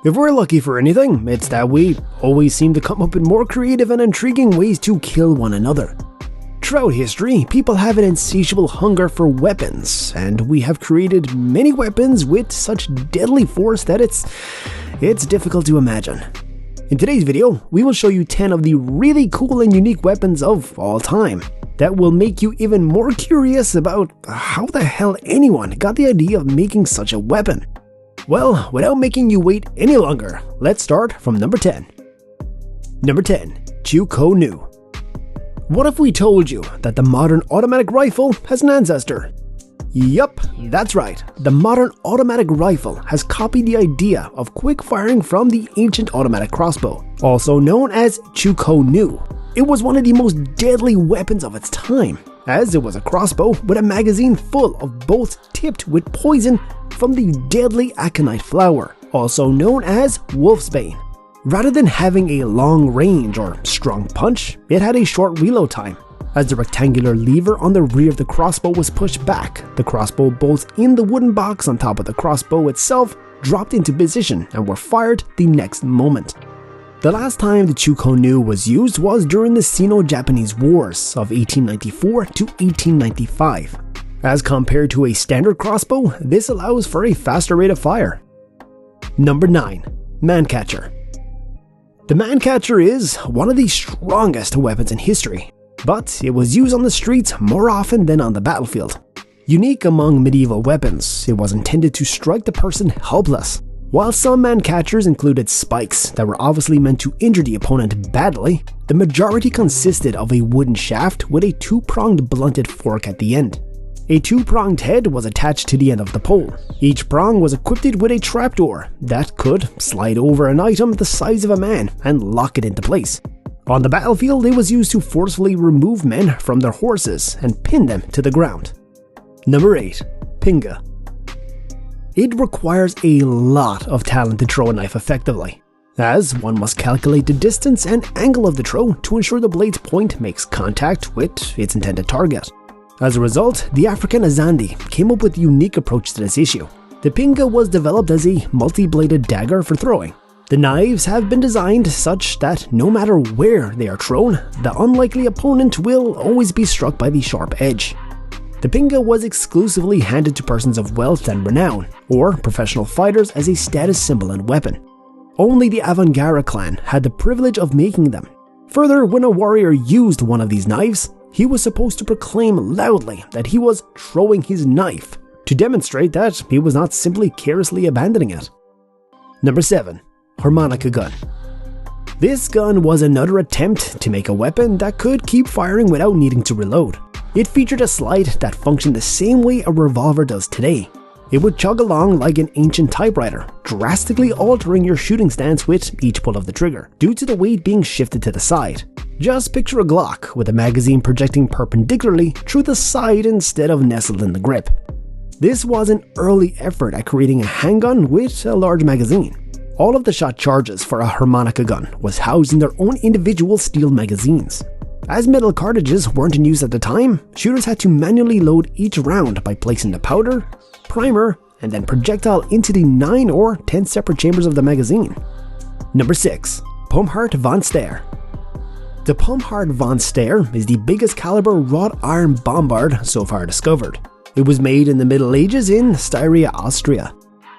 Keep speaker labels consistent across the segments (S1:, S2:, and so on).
S1: If we're lucky for anything, it's that we always seem to come up with more creative and intriguing ways to kill one another. Throughout history, people have an insatiable hunger for weapons, and we have created many weapons with such deadly force that it's difficult to imagine. In today's video, we will show you 10 of the really cool and unique weapons of all time that will make you even more curious about how the hell anyone got the idea of making such a weapon. Well, without making you wait any longer, let's start from number 10. Number 10. Chukonu. What if we told you that the modern automatic rifle has an ancestor? Yup, that's right. The modern automatic rifle has copied the idea of quick firing from the ancient automatic crossbow, also known as Chukonu. It was one of the most deadly weapons of its time, as it was a crossbow with a magazine full of bolts tipped with poison from the deadly aconite flower, also known as wolfsbane. Rather than having a long range or strong punch, it had a short reload time. As the rectangular lever on the rear of the crossbow was pushed back, the crossbow bolts in the wooden box on top of the crossbow itself dropped into position and were fired the next moment. The last time the Chukonu was used was during the Sino-Japanese Wars of 1894 to 1895. As compared to a standard crossbow, this allows for a faster rate of fire. Number 9. Mancatcher. The Mancatcher is one of the strongest weapons in history, but it was used on the streets more often than on the battlefield. Unique among medieval weapons, it was intended to strike the person helpless. While some Mancatchers included spikes that were obviously meant to injure the opponent badly, the majority consisted of a wooden shaft with a two-pronged blunted fork at the end. A two-pronged head was attached to the end of the pole. Each prong was equipped with a trapdoor that could slide over an item the size of a man and lock it into place. On the battlefield, it was used to forcefully remove men from their horses and pin them to the ground. Number 8. Pinga. It requires a lot of talent to throw a knife effectively, as one must calculate the distance and angle of the throw to ensure the blade's point makes contact with its intended target. As a result, the African Azandi came up with a unique approach to this issue. The Pinga was developed as a multi-bladed dagger for throwing. The knives have been designed such that no matter where they are thrown, the unlikely opponent will always be struck by the sharp edge. The Pinga was exclusively handed to persons of wealth and renown, or professional fighters as a status symbol and weapon. Only the Avangara clan had the privilege of making them. Further, when a warrior used one of these knives, he was supposed to proclaim loudly that he was throwing his knife, to demonstrate that he was not simply carelessly abandoning it. Number 7. Harmonica Gun. This gun was another attempt to make a weapon that could keep firing without needing to reload. It featured a slide that functioned the same way a revolver does today. It would chug along like an ancient typewriter, drastically altering your shooting stance with each pull of the trigger, due to the weight being shifted to the side. Just picture a Glock with a magazine projecting perpendicularly through the side instead of nestled in the grip. This was an early effort at creating a handgun with a large magazine. All of the shot charges for a harmonica gun was housed in their own individual steel magazines. As metal cartridges weren't in use at the time, shooters had to manually load each round by placing the powder, primer, and then projectile into the 9 or 10 separate chambers of the magazine. Number 6. Pumhart Vonstahl. The Pumhart Vonstahl is the biggest caliber wrought iron bombard so far discovered. It was made in the Middle Ages in Styria, Austria.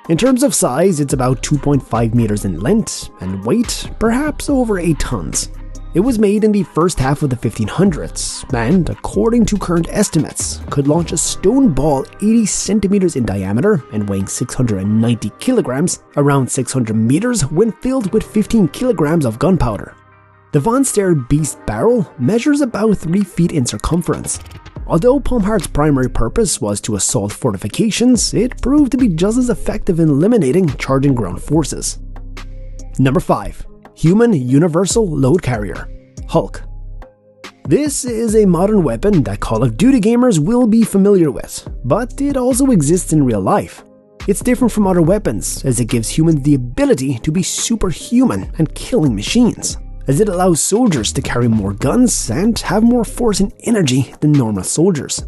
S1: In terms of size, it's about 2.5 meters in length, and weight, perhaps over 8 tons. It was made in the first half of the 1500s, and according to current estimates, could launch a stone ball 80 centimeters in diameter and weighing 690 kilograms, around 600 meters when filled with 15 kilograms of gunpowder. The Vonstahl Beast barrel measures about 3 feet in circumference. Although Pumhart's primary purpose was to assault fortifications, it proved to be just as effective in eliminating charging ground forces. Number 5. Human Universal Load Carrier, Hulk. This is a modern weapon that Call of Duty gamers will be familiar with, but it also exists in real life. It's different from other weapons, as it gives humans the ability to be superhuman and killing machines, as it allows soldiers to carry more guns and have more force and energy than normal soldiers.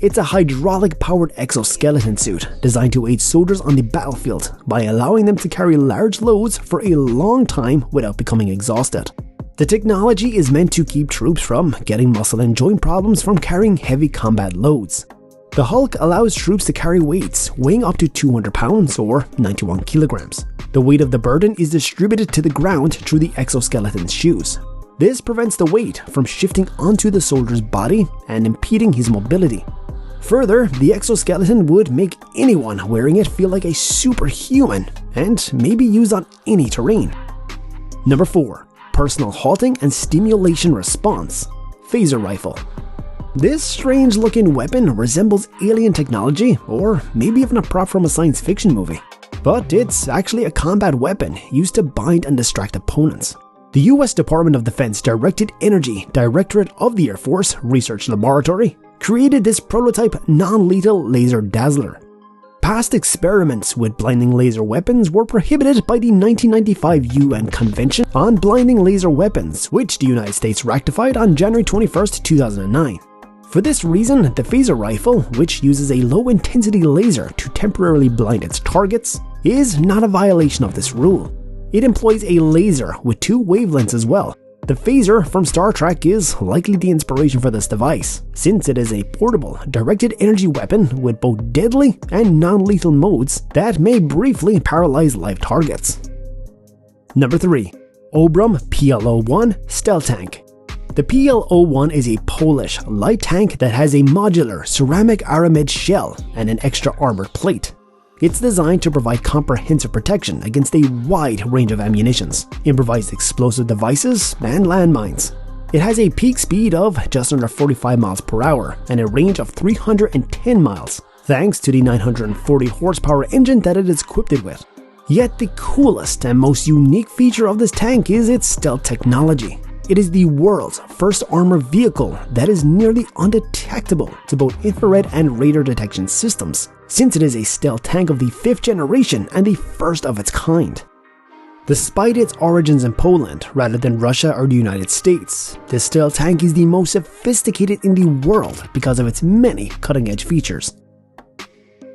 S1: It's a hydraulic-powered exoskeleton suit designed to aid soldiers on the battlefield by allowing them to carry large loads for a long time without becoming exhausted. The technology is meant to keep troops from getting muscle and joint problems from carrying heavy combat loads. The Hulk allows troops to carry weights weighing up to 200 pounds or 91 kilograms. The weight of the burden is distributed to the ground through the exoskeleton's shoes. This prevents the weight from shifting onto the soldier's body and impeding his mobility. Further, the exoskeleton would make anyone wearing it feel like a superhuman and may be used on any terrain. Number 4. Personal halting and stimulation response. Phaser rifle. This strange-looking weapon resembles alien technology or maybe even a prop from a science fiction movie. But it's actually a combat weapon used to bind and distract opponents. The US Department of Defense Directed Energy Directorate of the Air Force Research Laboratory created this prototype non-lethal laser dazzler. Past experiments with blinding laser weapons were prohibited by the 1995 UN Convention on Blinding Laser Weapons, which the United States ratified on January 21, 2009. For this reason, the phaser rifle, which uses a low-intensity laser to temporarily blind its targets, is not a violation of this rule. It employs a laser with 2 wavelengths as well. The phaser from Star Trek is likely the inspiration for this device, since it is a portable, directed energy weapon with both deadly and non-lethal modes that may briefly paralyze live targets. Number 3. Obram PL01 Stealth Tank. The PL01 is a Polish light tank that has a modular ceramic aramid shell and an extra armored plate. It's designed to provide comprehensive protection against a wide range of ammunitions, improvised explosive devices, and landmines. It has a peak speed of just under 45 miles per hour and a range of 310 miles, thanks to the 940 horsepower engine that it is equipped with. Yet the coolest and most unique feature of this tank is its stealth technology. It is the world's first armored vehicle that is nearly undetectable to both infrared and radar detection systems, since it is a stealth tank of the 5th generation and the first of its kind. Despite its origins in Poland rather than Russia or the United States, this stealth tank is the most sophisticated in the world because of its many cutting-edge features.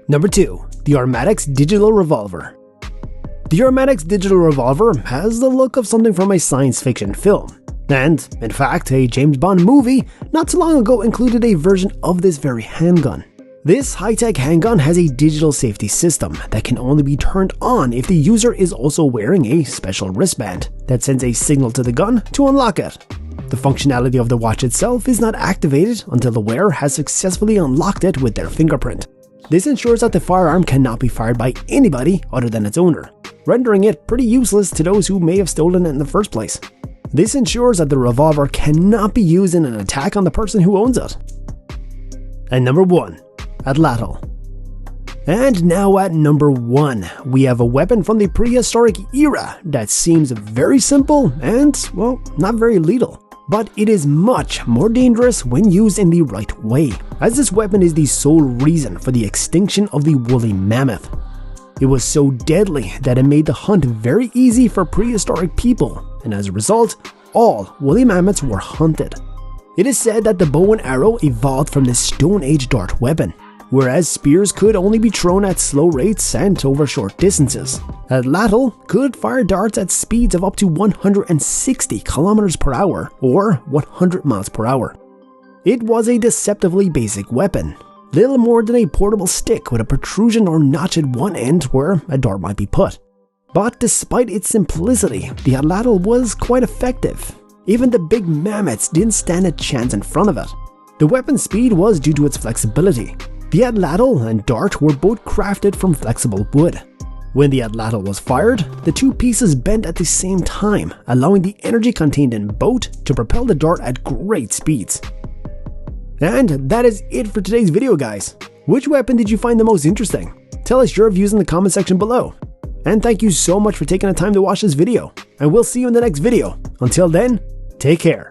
S1: Number 2. The Armatics Digital Revolver. The Armatics Digital Revolver has the look of something from a science fiction film. And, in fact, a James Bond movie not too long ago included a version of this very handgun. This high-tech handgun has a digital safety system that can only be turned on if the user is also wearing a special wristband that sends a signal to the gun to unlock it. The functionality of the watch itself is not activated until the wearer has successfully unlocked it with their fingerprint. This ensures that the firearm cannot be fired by anybody other than its owner, rendering it pretty useless to those who may have stolen it in the first place. This ensures that the revolver cannot be used in an attack on the person who owns it. And number 1. Atlatl. And now at number 1, we have a weapon from the prehistoric era that seems very simple and, well, not very lethal. But it is much more dangerous when used in the right way, as this weapon is the sole reason for the extinction of the woolly mammoth. It was so deadly that it made the hunt very easy for prehistoric people, and as a result, all woolly mammoths were hunted. It is said that the bow and arrow evolved from this Stone Age dart weapon, whereas spears could only be thrown at slow rates and over short distances. Atlatl could fire darts at speeds of up to 160 kilometers per hour or 100 miles per hour. It was a deceptively basic weapon, little more than a portable stick with a protrusion or notch at one end where a dart might be put. But despite its simplicity, the Atlatl was quite effective. Even the big mammoths didn't stand a chance in front of it. The weapon's speed was due to its flexibility. The Atlatl and dart were both crafted from flexible wood. When the Atlatl was fired, the 2 pieces bent at the same time, allowing the energy contained in both to propel the dart at great speeds. And that is it for today's video, guys. Which weapon did you find the most interesting? Tell us your views in the comment section below. And thank you so much for taking the time to watch this video, and we'll see you in the next video. Until then, take care.